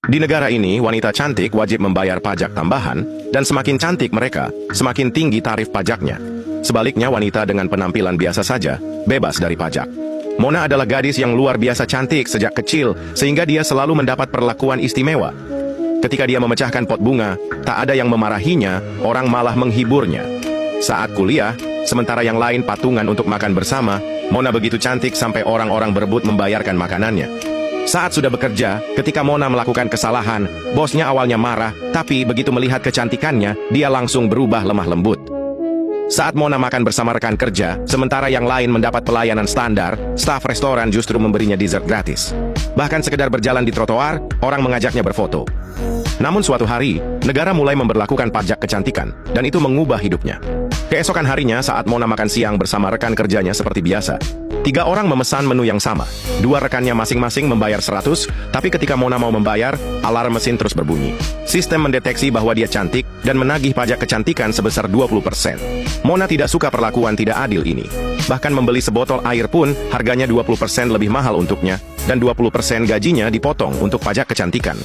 Di negara ini, wanita cantik wajib membayar pajak tambahan, dan semakin cantik mereka, semakin tinggi tarif pajaknya. Sebaliknya, wanita dengan penampilan biasa saja, bebas dari pajak. Mona adalah gadis yang luar biasa cantik sejak kecil, sehingga dia selalu mendapat perlakuan istimewa. Ketika dia memecahkan pot bunga, tak ada yang memarahinya, orang malah menghiburnya. Saat kuliah, sementara yang lain patungan untuk makan bersama, Mona begitu cantik sampai orang-orang berebut membayarkan makanannya. Saat sudah bekerja, ketika Mona melakukan kesalahan, bosnya awalnya marah, tapi begitu melihat kecantikannya, dia langsung berubah lemah lembut. Saat Mona makan bersama rekan kerja, sementara yang lain mendapat pelayanan standar, staf restoran justru memberinya dessert gratis. Bahkan sekedar berjalan di trotoar, orang mengajaknya berfoto. Namun suatu hari, negara mulai memberlakukan pajak kecantikan, dan itu mengubah hidupnya. Keesokan harinya, saat Mona makan siang bersama rekan kerjanya seperti biasa, 3 orang memesan menu yang sama. 2 rekannya masing-masing membayar 100, tapi ketika Mona mau membayar, alarm mesin terus berbunyi. Sistem mendeteksi bahwa dia cantik dan menagih pajak kecantikan sebesar 20%. Mona tidak suka perlakuan tidak adil ini. Bahkan membeli sebotol air pun harganya 20% lebih mahal untuknya, dan 20% gajinya dipotong untuk pajak kecantikan.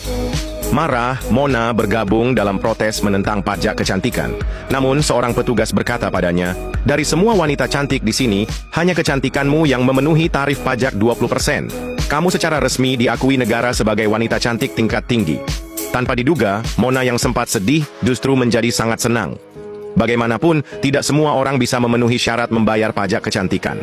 Marah, Mona bergabung dalam protes menentang pajak kecantikan. Namun, seorang petugas berkata padanya, "Dari semua wanita cantik di sini, hanya kecantikanmu yang memenuhi tarif pajak 20%. Kamu secara resmi diakui negara sebagai wanita cantik tingkat tinggi." Tanpa diduga, Mona yang sempat sedih justru menjadi sangat senang. Bagaimanapun, tidak semua orang bisa memenuhi syarat membayar pajak kecantikan.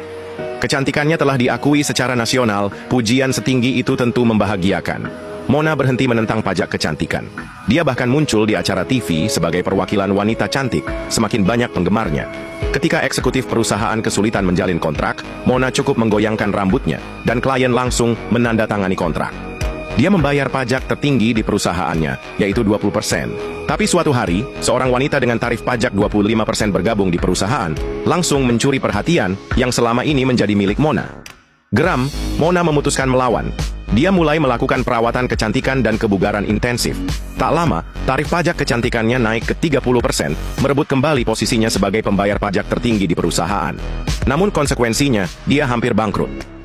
Kecantikannya telah diakui secara nasional, pujian setinggi itu tentu membahagiakan. Mona berhenti menentang pajak kecantikan. Dia bahkan muncul di acara TV sebagai perwakilan wanita cantik, semakin banyak penggemarnya. Ketika eksekutif perusahaan kesulitan menjalin kontrak, Mona cukup menggoyangkan rambutnya, dan klien langsung menandatangani kontrak. Dia membayar pajak tertinggi di perusahaannya, yaitu 20%. Tapi suatu hari, seorang wanita dengan tarif pajak 25% bergabung di perusahaan, langsung mencuri perhatian yang selama ini menjadi milik Mona. Geram, Mona memutuskan melawan. Dia mulai melakukan perawatan kecantikan dan kebugaran intensif. Tak lama, tarif pajak kecantikannya naik ke 30%, merebut kembali posisinya sebagai pembayar pajak tertinggi di perusahaan. Namun konsekuensinya, dia hampir bangkrut.